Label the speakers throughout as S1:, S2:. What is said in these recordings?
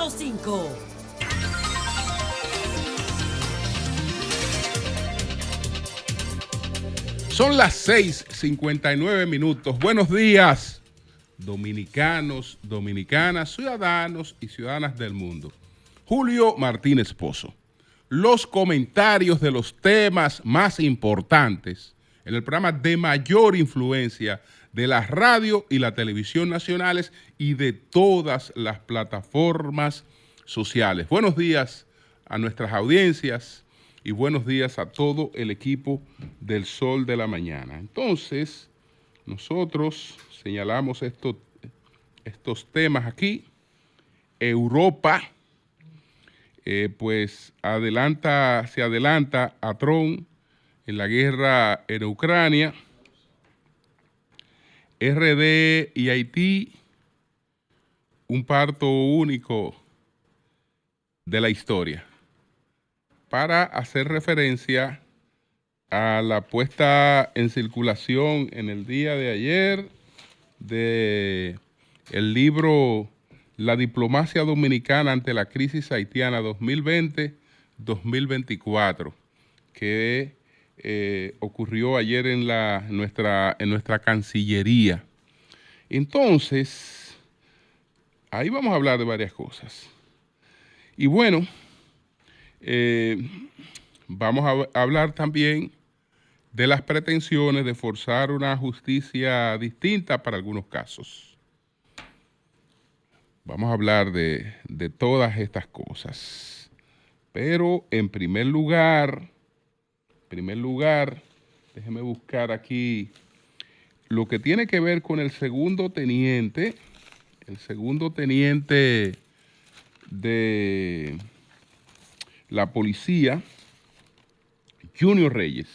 S1: 100.5.
S2: Son las 6:59 minutos. Buenos días, dominicanos, dominicanas, ciudadanos y ciudadanas del mundo. Julio Martínez Pozo. Los comentarios de los temas más importantes en el programa de mayor influencia de la radio y la televisión nacionales y de todas las plataformas sociales. Buenos días a nuestras audiencias y buenos días a todo el equipo del Sol de la Mañana. Entonces, nosotros señalamos estos temas aquí. Europa, pues se adelanta a Trump en la guerra en Ucrania. RD y Haití, un parto único de la historia, para hacer referencia a la puesta en circulación en el día de ayer de el libro La diplomacia dominicana ante la crisis haitiana 2020-2024, que ocurrió ayer en nuestra Cancillería. Entonces, ahí vamos a hablar de varias cosas. Y bueno, vamos a hablar también de las pretensiones de forzar una justicia distinta para algunos casos. Vamos a hablar de todas estas cosas. Pero en primer lugar, déjeme buscar aquí lo que tiene que ver con el segundo teniente de la policía, Junior Reyes.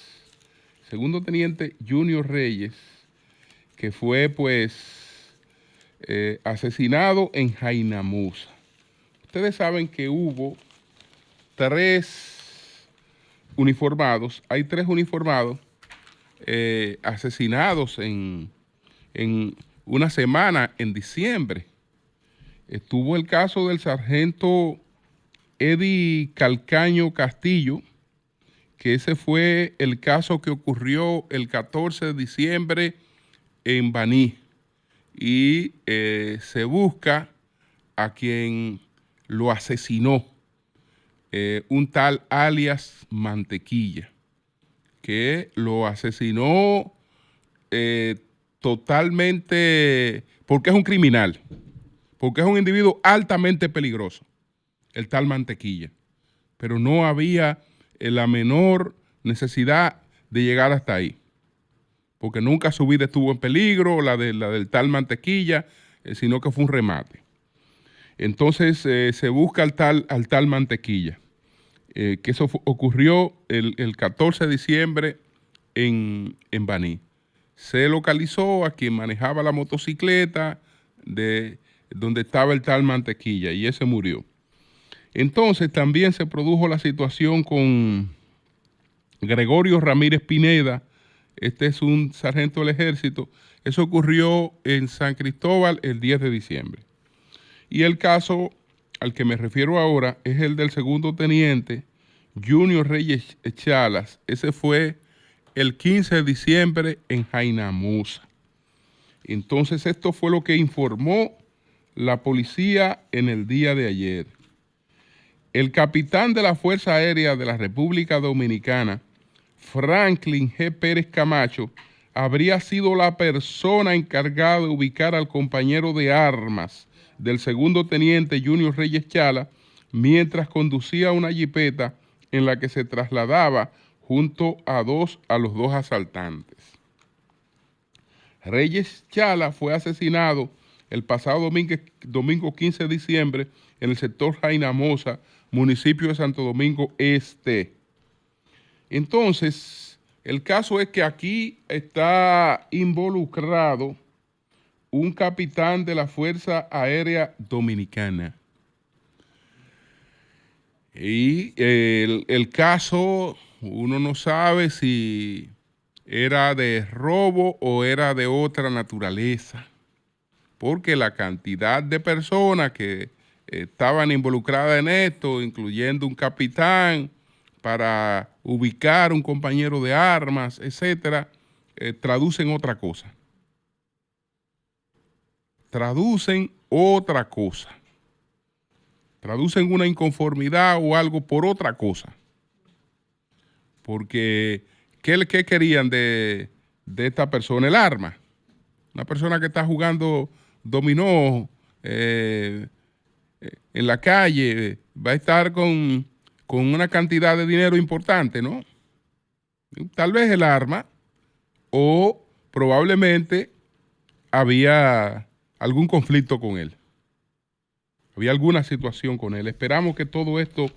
S2: Segundo teniente Junior Reyes, que fue asesinado en Jainamusa. Ustedes saben que hubo hay tres uniformados asesinados en una semana en diciembre. Estuvo el caso del sargento Eddie Calcaño Castillo, que ese fue el caso que ocurrió el 14 de diciembre en Baní. Y se busca a quien lo asesinó, un tal alias Mantequilla, que lo asesinó totalmente porque es un criminal, porque es un individuo altamente peligroso, el tal Mantequilla. Pero no había la menor necesidad de llegar hasta ahí, porque nunca su vida estuvo en peligro, la del tal Mantequilla, sino que fue un remate. Entonces se busca al tal Mantequilla, que eso ocurrió el 14 de diciembre en Baní. Se localizó a quien manejaba la motocicleta de donde estaba el tal Mantequilla y ese murió. Entonces también se produjo la situación con Gregorio Ramírez Pineda. Este es un sargento del ejército. Eso ocurrió en San Cristóbal el 10 de diciembre. Y el caso al que me refiero ahora es el del segundo teniente Junior Reyes Chalas. Ese fue el 15 de diciembre en Jainamusa. Entonces esto fue lo que informó la policía en el día de ayer. El capitán de la Fuerza Aérea de la República Dominicana, Franklin G. Pérez Camacho, habría sido la persona encargada de ubicar al compañero de armas del segundo teniente Junior Reyes Chala mientras conducía una jipeta en la que se trasladaba junto a los dos asaltantes. Reyes Chala fue asesinado el pasado domingo 15 de diciembre en el sector Jainamosa, municipio de Santo Domingo Este. Entonces, el caso es que aquí está involucrado un capitán de la Fuerza Aérea Dominicana. Y el caso, uno no sabe si era de robo o era de otra naturaleza, porque la cantidad de personas que estaban involucradas en esto, incluyendo un capitán, para ubicar un compañero de armas, etcétera, traducen otra cosa. Traducen otra cosa. Traducen una inconformidad o algo por otra cosa. Porque, ¿qué querían de esta persona? El arma. Una persona que está jugando dominó en la calle, va a estar con una cantidad de dinero importante, ¿no? Tal vez el arma, o probablemente había algún conflicto con él. Había alguna situación con él. Esperamos que todo esto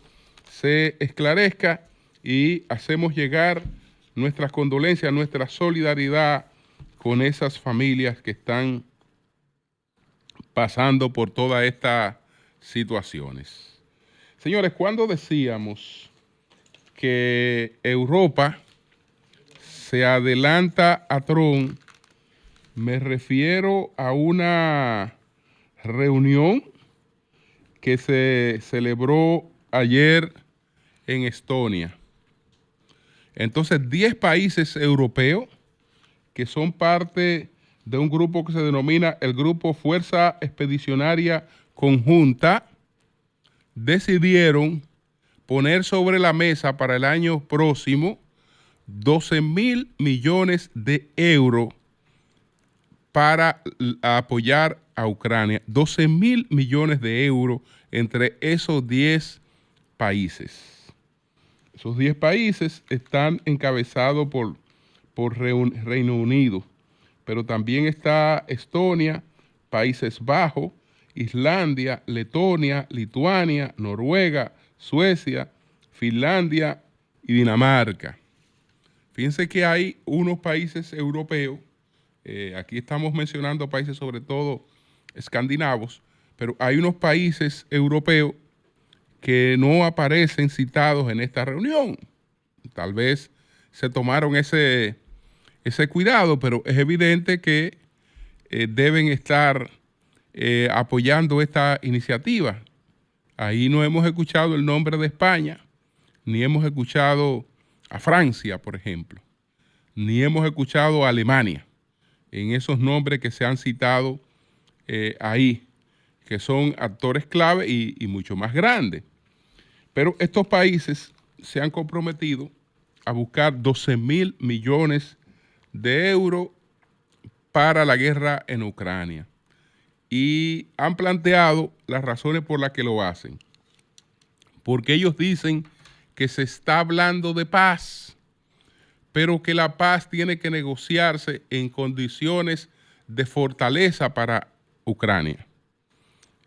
S2: se esclarezca y hacemos llegar nuestras condolencias, nuestra solidaridad con esas familias que están pasando por todas estas situaciones. Señores, cuando decíamos que Europa se adelanta a Trump, me refiero a una reunión que se celebró ayer en Estonia. Entonces, 10 países europeos que son parte de un grupo que se denomina el Grupo Fuerza Expedicionaria Conjunta, decidieron poner sobre la mesa para el año próximo 12.000 millones de euros para apoyar a Ucrania. 12.000 millones de euros entre esos 10 países. Esos 10 países están encabezados por Reino Unido, pero también está Estonia, Países Bajos, Islandia, Letonia, Lituania, Noruega, Suecia, Finlandia y Dinamarca. Fíjense que hay unos países europeos, aquí estamos mencionando países sobre todo escandinavos, pero hay unos países europeos que no aparecen citados en esta reunión. Tal vez se tomaron ese cuidado, pero es evidente que deben estar apoyando esta iniciativa. Ahí no hemos escuchado el nombre de España, ni hemos escuchado a Francia, por ejemplo, ni hemos escuchado a Alemania, en esos nombres que se han citado ahí, que son actores clave y mucho más grandes. Pero estos países se han comprometido a buscar 12.000 millones de euros para la guerra en Ucrania. Y han planteado las razones por las que lo hacen. Porque ellos dicen que se está hablando de paz, pero que la paz tiene que negociarse en condiciones de fortaleza para Ucrania.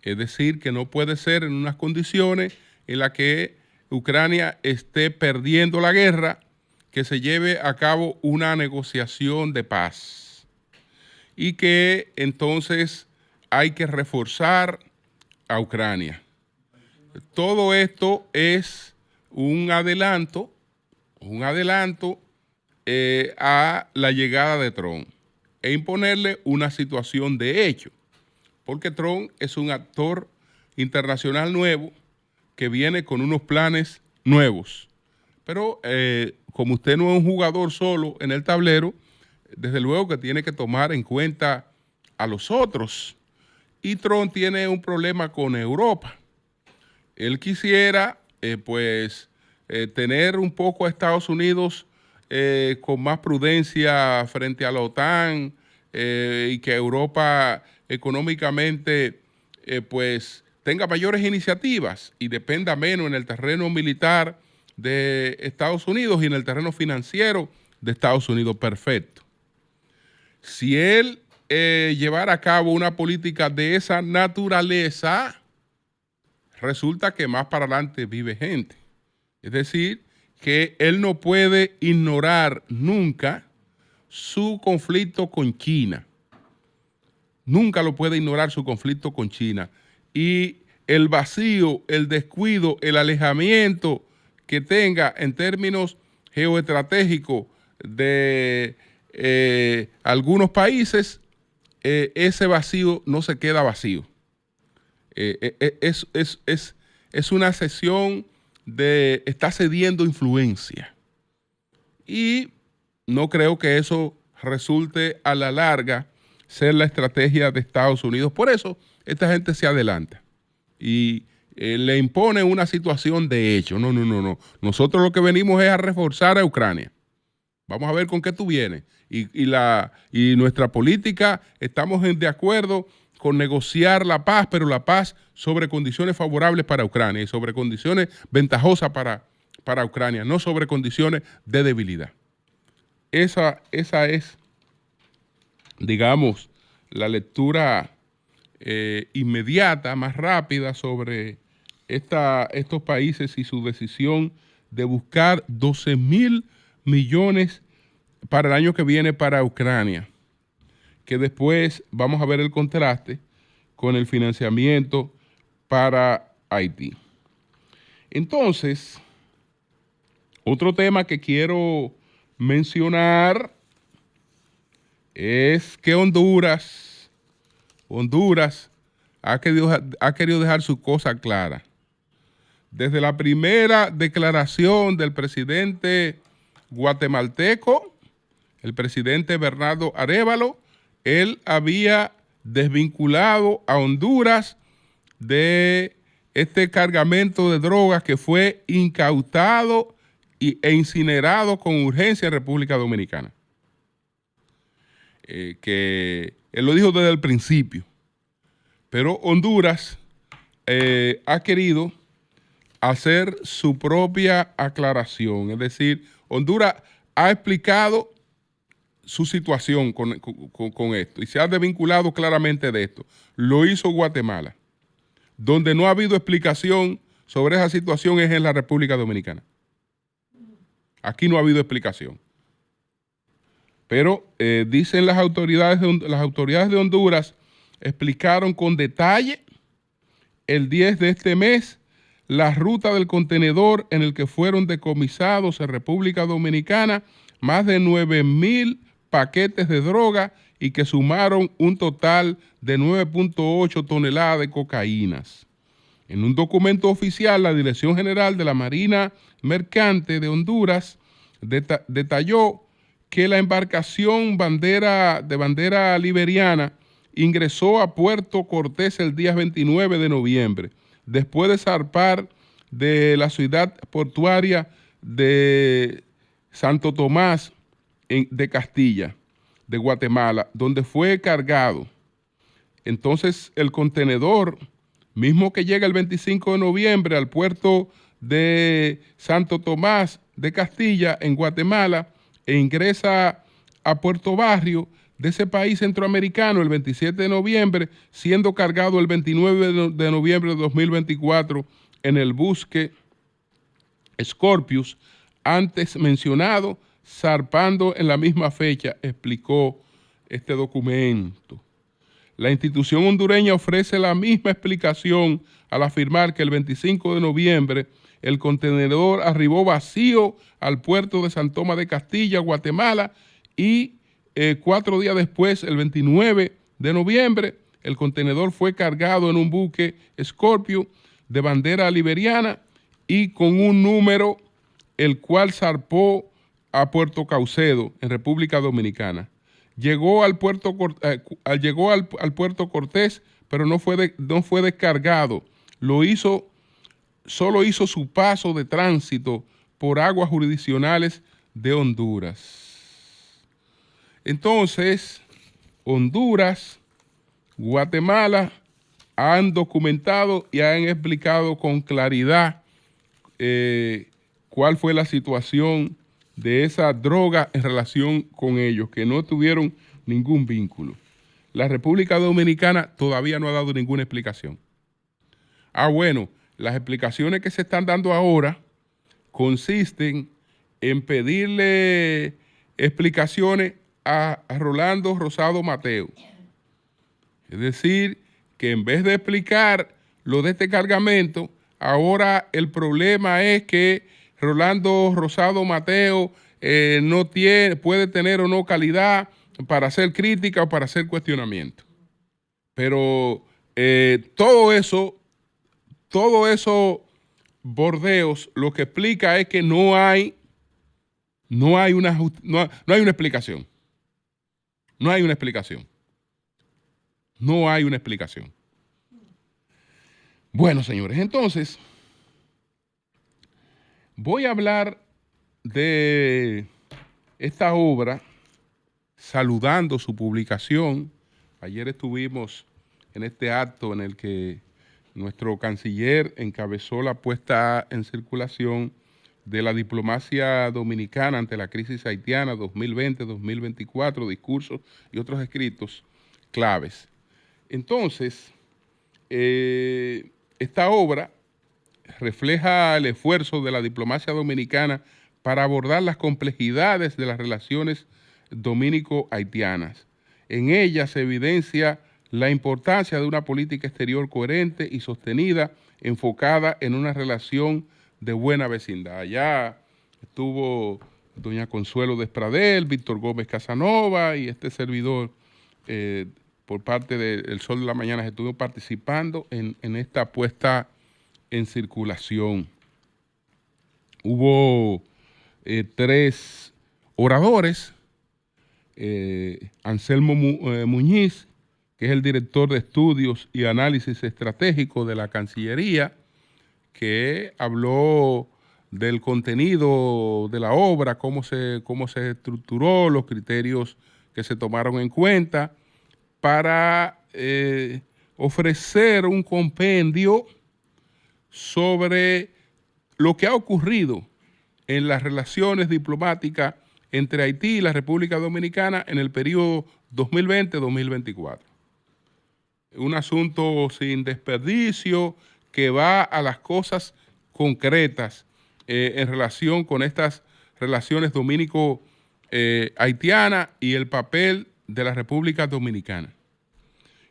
S2: Es decir, que no puede ser en unas condiciones en las que Ucrania esté perdiendo la guerra, que se lleve a cabo una negociación de paz. Y que entonces hay que reforzar a Ucrania. Todo esto es un adelanto a la llegada de Trump e imponerle una situación de hecho, porque Trump es un actor internacional nuevo que viene con unos planes nuevos. Pero como usted no es un jugador solo en el tablero, desde luego que tiene que tomar en cuenta a los otros. Y Trump tiene un problema con Europa. Él quisiera, tener un poco a Estados Unidos con más prudencia frente a la OTAN y que Europa económicamente, tenga mayores iniciativas y dependa menos en el terreno militar de Estados Unidos y en el terreno financiero de Estados Unidos. Perfecto. Si él llevara a cabo una política de esa naturaleza, resulta que más para adelante vive gente. Es decir, que él no puede ignorar nunca su conflicto con China. Nunca lo puede ignorar su conflicto con China. Y el vacío, el descuido, el alejamiento que tenga en términos geoestratégicos de algunos países, ese vacío no se queda vacío. Es una sesión de está cediendo influencia. Y no creo que eso resulte a la larga ser la estrategia de Estados Unidos. Por eso esta gente se adelanta y le impone una situación de hecho. No. Nosotros lo que venimos es a reforzar a Ucrania. Vamos a ver con qué tú vienes. Y nuestra política, estamos de acuerdo con negociar la paz, pero la paz sobre condiciones favorables para Ucrania y sobre condiciones ventajosas para Ucrania, no sobre condiciones de debilidad. Esa es, digamos, la lectura inmediata, más rápida sobre estos países y su decisión de buscar 12,000 millones para el año que viene para Ucrania, que después vamos a ver el contraste con el financiamiento para Haití. Entonces, otro tema que quiero mencionar es que Honduras ha querido dejar su cosa clara. Desde la primera declaración del presidente guatemalteco, el presidente Bernardo Arévalo, él había desvinculado a Honduras de este cargamento de drogas que fue incautado e incinerado con urgencia en República Dominicana. Que él lo dijo desde el principio, pero Honduras ha querido hacer su propia aclaración, es decir, Honduras ha explicado su situación con esto y se ha desvinculado claramente de esto. Lo hizo Guatemala. Donde no ha habido explicación sobre esa situación es en la República Dominicana. Aquí no ha habido explicación. Pero dicen las autoridades de Honduras explicaron con detalle el 10 de este mes la ruta del contenedor en el que fueron decomisados en República Dominicana más de 9,000 paquetes de droga y que sumaron un total de 9.8 toneladas de cocaínas. En un documento oficial, la Dirección General de la Marina Mercante de Honduras detalló que la embarcación de bandera liberiana ingresó a Puerto Cortés el día 29 de noviembre, después de zarpar de la ciudad portuaria de Santo Tomás de Castilla, de Guatemala, donde fue cargado. Entonces el contenedor, mismo que llega el 25 de noviembre al puerto de Santo Tomás de Castilla, en Guatemala, e ingresa a Puerto Barrio de ese país centroamericano el 27 de noviembre, siendo cargado el 29 de noviembre de 2024 en el buque Scorpius, antes mencionado, zarpando en la misma fecha, explicó este documento. La institución hondureña ofrece la misma explicación al afirmar que el 25 de noviembre el contenedor arribó vacío al puerto de San Tomás de Castilla, Guatemala, y 4 días después, el 29 de noviembre, el contenedor fue cargado en un buque Scorpio de bandera liberiana y con un número el cual zarpó a Puerto Caucedo, en República Dominicana. Llegó al puerto Cortés, pero no fue descargado. Solo hizo su paso de tránsito por aguas jurisdiccionales de Honduras. Entonces, Honduras, Guatemala han documentado y han explicado con claridad cuál fue la situación de esa droga en relación con ellos, que no tuvieron ningún vínculo. La República Dominicana todavía no ha dado ninguna explicación. Bueno, las explicaciones que se están dando ahora consisten en pedirle explicaciones a Rolando Rosado Mateo. Es decir, que en vez de explicar lo de este cargamento, ahora el problema es que Rolando Rosado Mateo puede tener o no calidad para hacer crítica o para hacer cuestionamiento. Pero Todo eso, todo eso bordeos, lo que explica es que no hay una explicación. No hay una explicación. No hay una explicación. Bueno, señores, entonces voy a hablar de esta obra saludando su publicación. Ayer estuvimos en este acto en el que nuestro canciller encabezó la puesta en circulación de la diplomacia dominicana ante la crisis haitiana 2020-2024, discursos y otros escritos claves. Entonces, esta obra refleja el esfuerzo de la diplomacia dominicana para abordar las complejidades de las relaciones dominico-haitianas. En ella se evidencia la importancia de una política exterior coherente y sostenida, enfocada en una relación de buena vecindad. Allá estuvo doña Consuelo Despradel, Víctor Gómez Casanova y este servidor por parte del Sol de la Mañana estuvo participando en esta puesta en circulación. Hubo 3 oradores, Anselmo Muñiz, que es el director de estudios y análisis estratégico de la Cancillería, que habló del contenido de la obra, cómo se estructuró, los criterios que se tomaron en cuenta para ofrecer un compendio sobre lo que ha ocurrido en las relaciones diplomáticas entre Haití y la República Dominicana en el periodo 2020-2024. Un asunto sin desperdicio que va a las cosas concretas en relación con estas relaciones dominico-haitianas y el papel de la República Dominicana.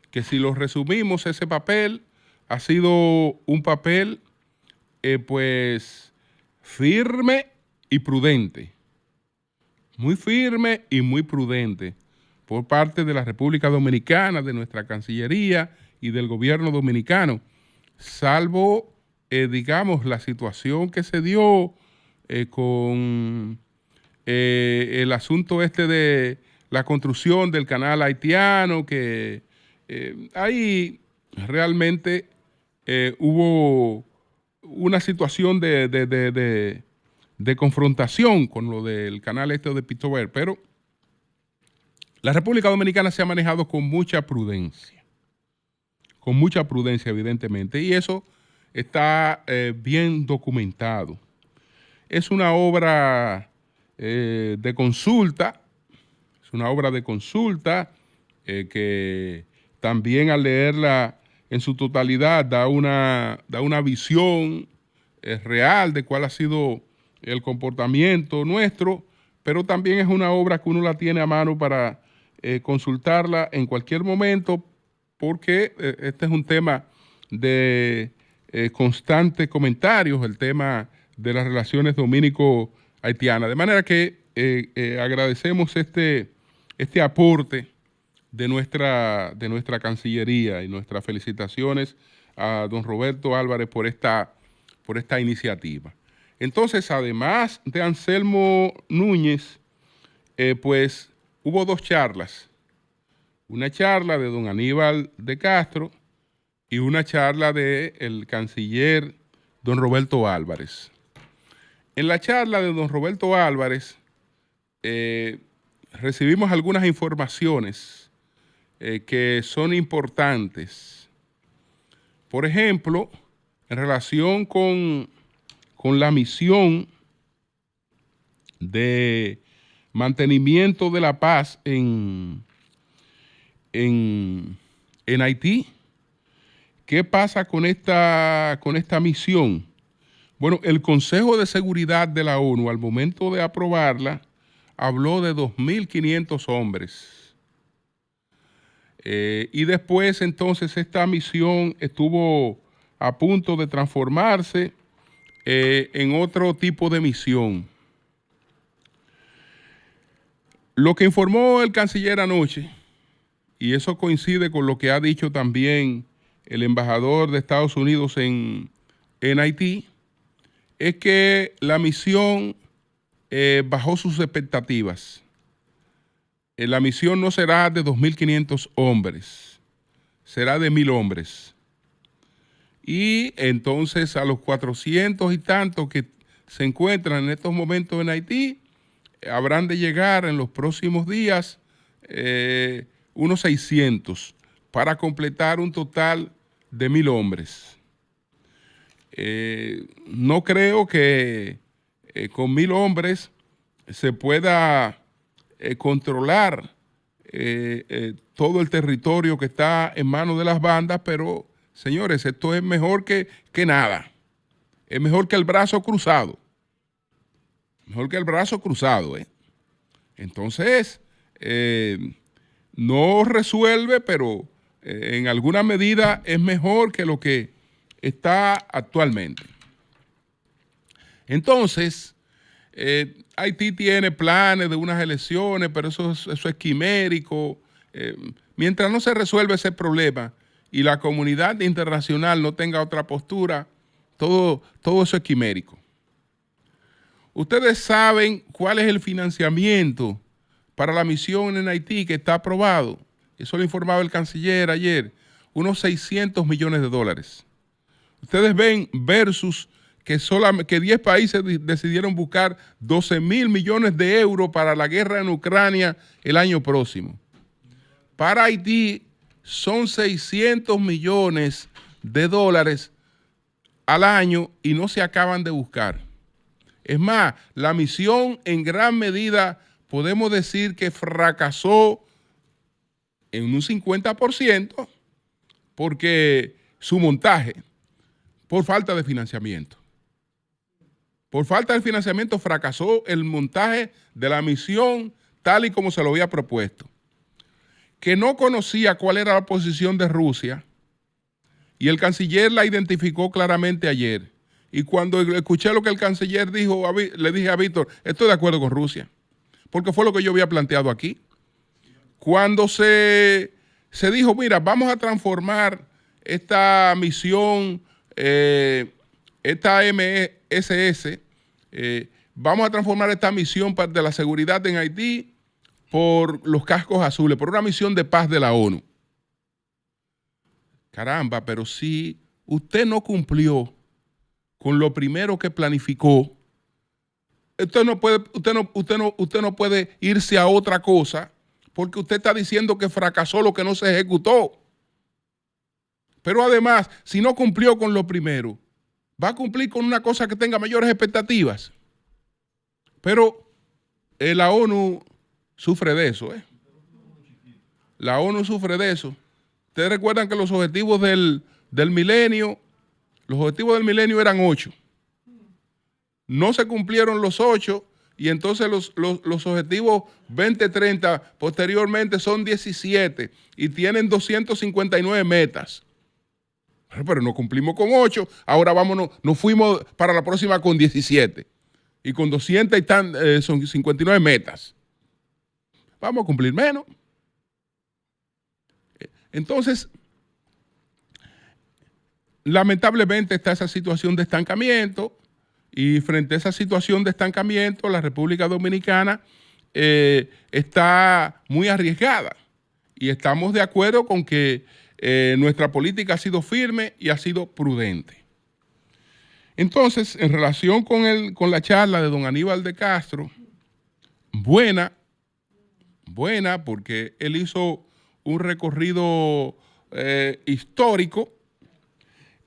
S2: Que si lo resumimos, ese papel ha sido un papel pues firme y prudente. Muy firme y muy prudente por parte de la República Dominicana, de nuestra Cancillería y del gobierno dominicano, salvo, digamos, la situación que se dio con el asunto este de la construcción del canal haitiano, que ahí realmente hubo una situación de confrontación con lo del canal este de Pitober, pero la República Dominicana se ha manejado con mucha prudencia evidentemente, y eso está bien documentado. Es una obra de consulta, que también al leerla en su totalidad da una visión real de cuál ha sido el comportamiento nuestro, pero también es una obra que uno la tiene a mano para consultarla en cualquier momento, porque este es un tema de constantes comentarios, el tema de las relaciones dominico-haitianas. De manera que agradecemos este aporte de nuestra Cancillería y nuestras felicitaciones a don Roberto Álvarez por esta iniciativa. Entonces, además de Anselmo Núñez, pues hubo 2 charlas. Una charla de don Aníbal de Castro y una charla del canciller don Roberto Álvarez. En la charla de don Roberto Álvarez recibimos algunas informaciones que son importantes. Por ejemplo, en relación con la misión de mantenimiento de la paz en Haití. ¿Qué pasa con esta misión? Bueno, el Consejo de Seguridad de la ONU, al momento de aprobarla, habló de 2.500 hombres. Y después, entonces, esta misión estuvo a punto de transformarse en otro tipo de misión. Lo que informó el canciller anoche, y eso coincide con lo que ha dicho también el embajador de Estados Unidos en Haití, es que la misión bajó sus expectativas. La misión no será de 2.500 hombres, será de 1.000 hombres. Y entonces a los 400 y tantos que se encuentran en estos momentos en Haití, habrán de llegar en los próximos días unos 600 para completar un total de 1.000 hombres. No creo que con 1.000 hombres se pueda controlar todo el territorio que está en manos de las bandas, pero señores, esto es mejor que nada. Es mejor que el brazo cruzado. Mejor que el brazo cruzado, ¿eh? Entonces, no resuelve, pero en alguna medida es mejor que lo que está actualmente. Entonces, Haití tiene planes de unas elecciones, pero eso es quimérico. Mientras no se resuelve ese problema y la comunidad internacional no tenga otra postura, todo eso es quimérico. Ustedes saben cuál es el financiamiento para la misión en Haití que está aprobado. Eso lo informaba el canciller ayer. Unos 600 millones de dólares. Ustedes ven versus que 10 países decidieron buscar 12.000 millones de euros para la guerra en Ucrania el año próximo. Para Haití son 600 millones de dólares al año y no se acaban de buscar. Es más, la misión en gran medida podemos decir que fracasó en un 50% porque su montaje, por falta de financiamiento. Por falta de financiamiento fracasó el montaje de la misión tal y como se lo había propuesto. Que no conocía cuál era la posición de Rusia y el canciller la identificó claramente ayer. Y cuando escuché lo que el canciller dijo, le dije a Víctor, estoy de acuerdo con Rusia, porque fue lo que yo había planteado aquí. Cuando se dijo, mira, vamos a transformar esta misión, esta MSS, vamos a transformar esta misión de la seguridad en Haití por los cascos azules, por una misión de paz de la ONU. Caramba, pero si usted no cumplió con lo primero que planificó, usted no puede irse a otra cosa porque usted está diciendo que fracasó lo que no se ejecutó. Pero además, si no cumplió con lo primero, va a cumplir con una cosa que tenga mayores expectativas. Pero la ONU sufre de eso, ¿eh? La ONU sufre de eso. Ustedes recuerdan que los objetivos del milenio, eran 8. No se cumplieron los 8 y entonces los objetivos 2030 posteriormente son 17 y tienen 259 metas. Pero no cumplimos con 8, ahora nos fuimos para la próxima con 17 y con 200 son 59 metas. Vamos a cumplir menos. Entonces, lamentablemente está esa situación de estancamiento y frente a esa situación de estancamiento la República Dominicana está muy arriesgada y estamos de acuerdo con que nuestra política ha sido firme y ha sido prudente. Entonces, en relación con la charla de don Aníbal de Castro, buena porque él hizo un recorrido histórico.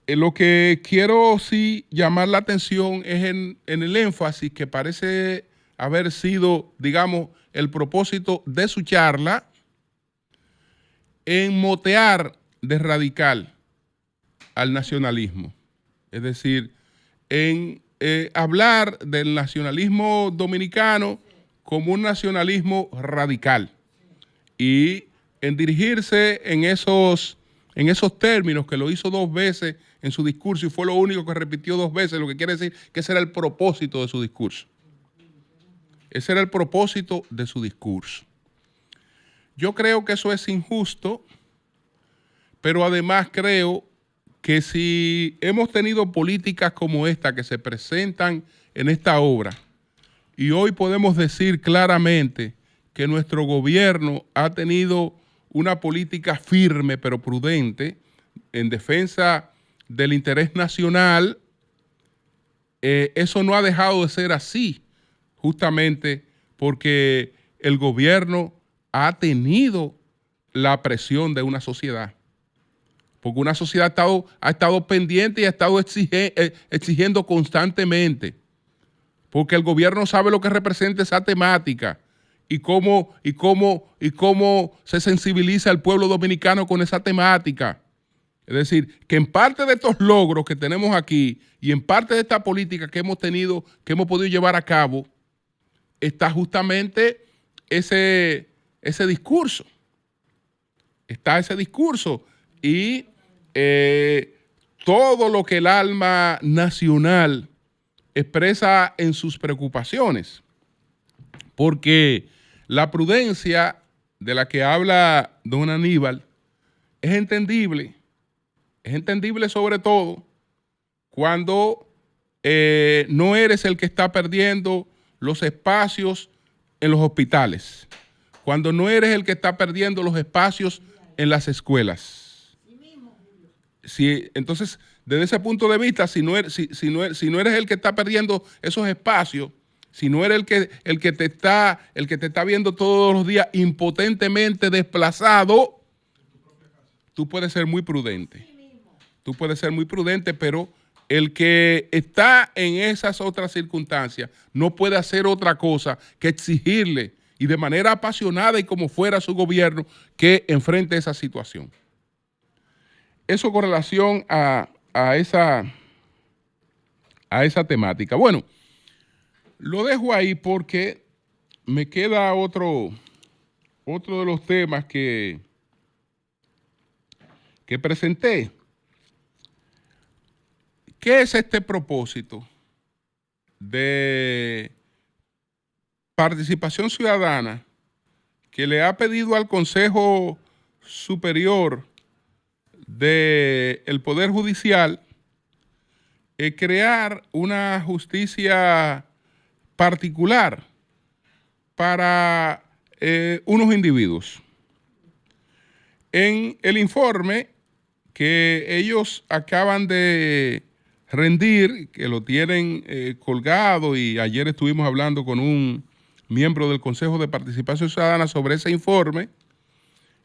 S2: Lo que quiero sí llamar la atención es en el énfasis que parece haber sido, digamos, el propósito de su charla en motear de radical al nacionalismo. Es decir, en hablar del nacionalismo dominicano como un nacionalismo radical y en dirigirse en esos términos, que lo hizo 2 veces en su discurso y fue lo único que repitió 2 veces, lo que quiere decir que ese era el propósito de su discurso. Ese era el propósito de su discurso. Yo creo que eso es injusto pero además creo que si hemos tenido políticas como esta que se presentan en esta obra, y hoy podemos decir claramente que nuestro gobierno ha tenido una política firme pero prudente en defensa del interés nacional, eso no ha dejado de ser así, justamente porque el gobierno ha tenido la presión de una sociedad. Porque una sociedad ha estado pendiente y ha estado exigiendo constantemente. Porque el gobierno sabe lo que representa esa temática y cómo se sensibiliza el pueblo dominicano con esa temática. Es decir, que en parte de estos logros que tenemos aquí y en parte de esta política que hemos tenido, que hemos podido llevar a cabo, está justamente ese discurso. Está ese discurso y todo lo que el alma nacional expresa en sus preocupaciones. Porque la prudencia de la que habla don Aníbal es entendible sobre todo cuando no eres el que está perdiendo los espacios en los hospitales, cuando no eres el que está perdiendo los espacios en las escuelas. Entonces, desde ese punto de vista, si no eres el que está perdiendo esos espacios, si no eres el que te está viendo todos los días impotentemente desplazado, tú puedes ser muy prudente. Tú puedes ser muy prudente, pero el que está en esas otras circunstancias no puede hacer otra cosa que exigirle y de manera apasionada y como fuera su gobierno que enfrente esa situación. Eso con relación a esa temática. Bueno, lo dejo ahí porque me queda otro de los temas que presenté. ¿Qué es este propósito de participación ciudadana que le ha pedido al Consejo Superior del Poder Judicial crear una justicia particular para unos individuos? En el informe que ellos acaban de rendir, que lo tienen colgado, y ayer estuvimos hablando con un miembro del Consejo de Participación Ciudadana sobre ese informe,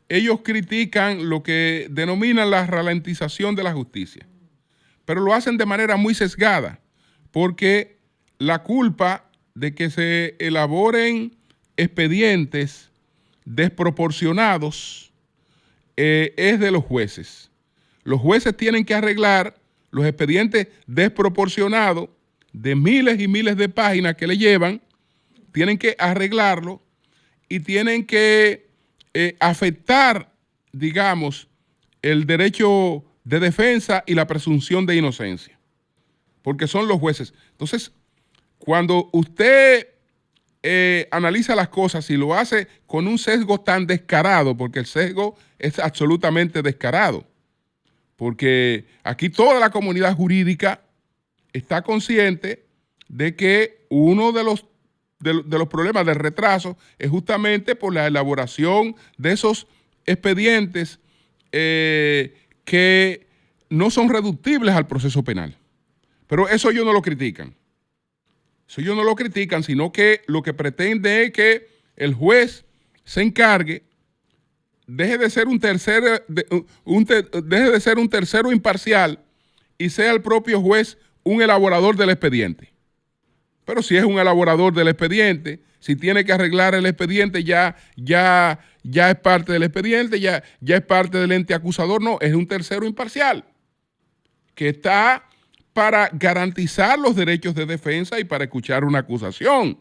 S2: ellos critican lo que denominan la ralentización de la justicia, pero lo hacen de manera muy sesgada, porque la culpa de que se elaboren expedientes desproporcionados es de los jueces. Los jueces tienen que arreglar los expedientes desproporcionados de miles y miles de páginas que le llevan, tienen que arreglarlo y tienen que afectar, digamos, el derecho de defensa y la presunción de inocencia, porque son los jueces. Entonces, cuando usted analiza las cosas y lo hace con un sesgo tan descarado, porque el sesgo es absolutamente descarado, porque aquí toda la comunidad jurídica está consciente de que uno de los problemas del retraso es justamente por la elaboración de esos expedientes que no son reductibles al proceso penal. Pero eso ellos no lo critican. Eso ellos no lo critican, sino que lo que pretende es que el juez se encargue, deje de ser un tercero imparcial y sea el propio juez un elaborador del expediente. Pero si es un elaborador del expediente, si tiene que arreglar el expediente, ya es parte del expediente, ya es parte del ente acusador. No, es un tercero imparcial que está para garantizar los derechos de defensa y para escuchar una acusación.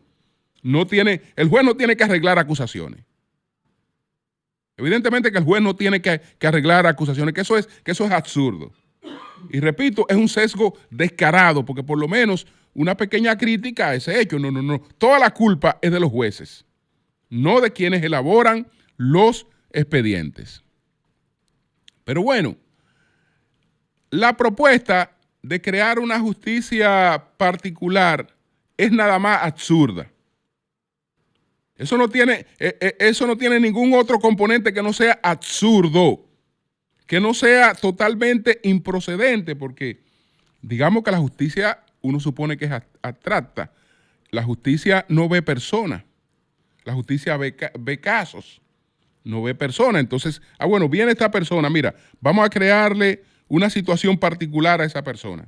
S2: El juez no tiene que arreglar acusaciones. Evidentemente que el juez no tiene que arreglar acusaciones, que eso es absurdo. Y repito, es un sesgo descarado, porque por lo menos una pequeña crítica a ese hecho. No. Toda la culpa es de los jueces, no de quienes elaboran los expedientes. Pero bueno, la propuesta de crear una justicia particular es nada más absurda. Eso no tiene ningún otro componente que no sea absurdo, que no sea totalmente improcedente, porque digamos que la justicia uno supone que es abstracta. La justicia no ve personas, la justicia ve casos, no ve personas. Entonces, bueno, viene esta persona, mira, vamos a crearle una situación particular a esa persona.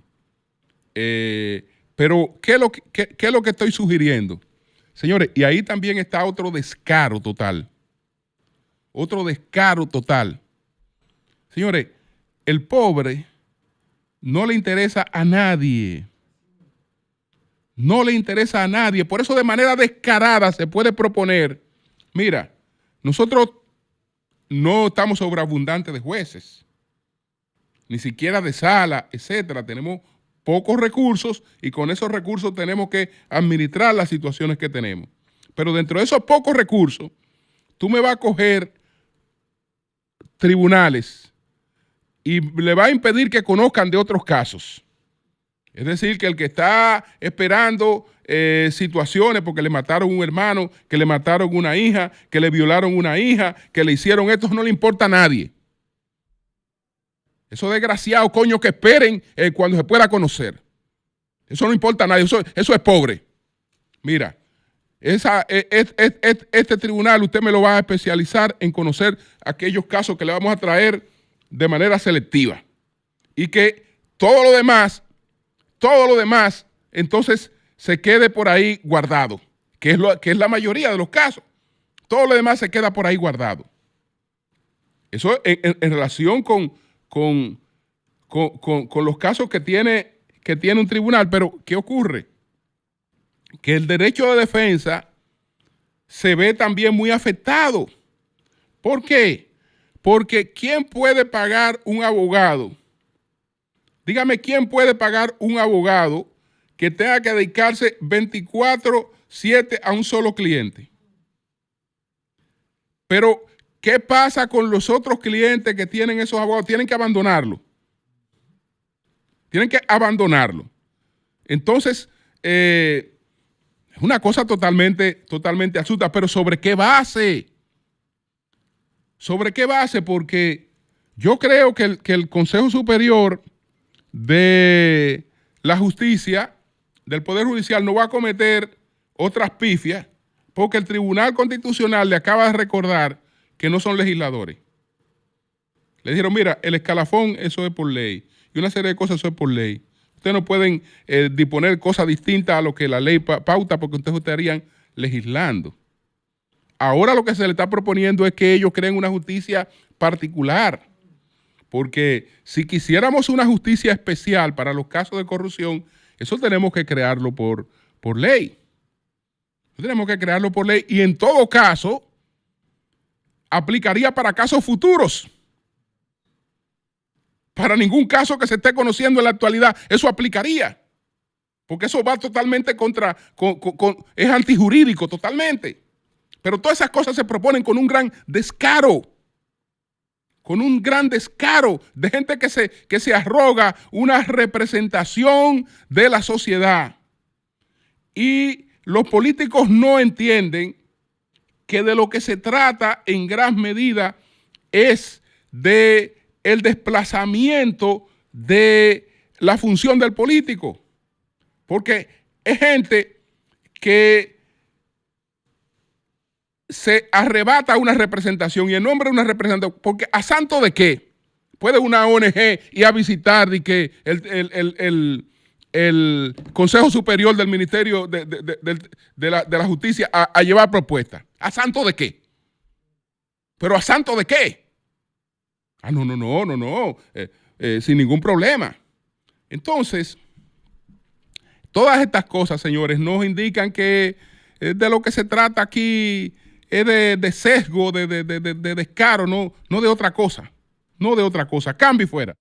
S2: Pero, ¿qué es lo que estoy sugiriendo? Señores, y ahí también está otro descaro total. Otro descaro total. Señores, el pobre no le interesa a nadie. No le interesa a nadie. Por eso de manera descarada se puede proponer, mira, nosotros no estamos sobreabundantes de jueces, ni siquiera de sala, etcétera. Tenemos pocos recursos y con esos recursos tenemos que administrar las situaciones que tenemos. Pero dentro de esos pocos recursos, tú me vas a coger tribunales y le va a impedir que conozcan de otros casos. Es decir, que el que está esperando situaciones porque le mataron un hermano, que le mataron una hija, que le violaron una hija, que le hicieron esto, no le importa a nadie. Esos desgraciados, coño, que esperen cuando se pueda conocer. Eso no importa a nadie, eso es pobre. Mira, este tribunal usted me lo va a especializar en conocer aquellos casos que le vamos a traer de manera selectiva. Y que todo lo demás, entonces se quede por ahí guardado, que es la mayoría de los casos. Todo lo demás se queda por ahí guardado. Eso en relación con los casos que tiene un tribunal. Pero, ¿qué ocurre? Que el derecho de defensa se ve también muy afectado. ¿Por qué? Porque ¿quién puede pagar un abogado? Dígame, ¿quién puede pagar un abogado que tenga que dedicarse 24/7 a un solo cliente? Pero, ¿qué pasa con los otros clientes que tienen esos abogados? Tienen que abandonarlo. Tienen que abandonarlo. Entonces, es una cosa totalmente absurda. Pero ¿sobre qué base? ¿Sobre qué base? Porque yo creo que el Consejo Superior de la Justicia, del Poder Judicial, no va a cometer otras pifias, porque el Tribunal Constitucional le acaba de recordar que no son legisladores. Le dijeron, mira, el escalafón, eso es por ley, y una serie de cosas, eso es por ley. Ustedes no pueden disponer cosas distintas a lo que la ley pauta, porque ustedes estarían legislando. Ahora lo que se le está proponiendo es que ellos creen una justicia particular, porque si quisiéramos una justicia especial para los casos de corrupción, eso tenemos que crearlo por ley. Tenemos que crearlo por ley y en todo caso aplicaría para casos futuros. Para ningún caso que se esté conociendo en la actualidad, eso aplicaría. Porque eso va totalmente es antijurídico totalmente. Pero todas esas cosas se proponen con un gran descaro. Con un gran descaro de gente que se arroga una representación de la sociedad. Y los políticos no entienden que de lo que se trata en gran medida es de el desplazamiento de la función del político. Porque es gente que se arrebata una representación y en nombre de una representación, porque ¿a santo de qué? Puede una ONG ir a visitar y que el Consejo Superior del Ministerio de la Justicia a llevar propuestas. ¿A santo de qué? ¿Pero a santo de qué? Ah, no. Sin ningún problema. Entonces, todas estas cosas, señores, nos indican que de lo que se trata aquí es de sesgo, de descaro, no de otra cosa. No de otra cosa. Cambio y fuera.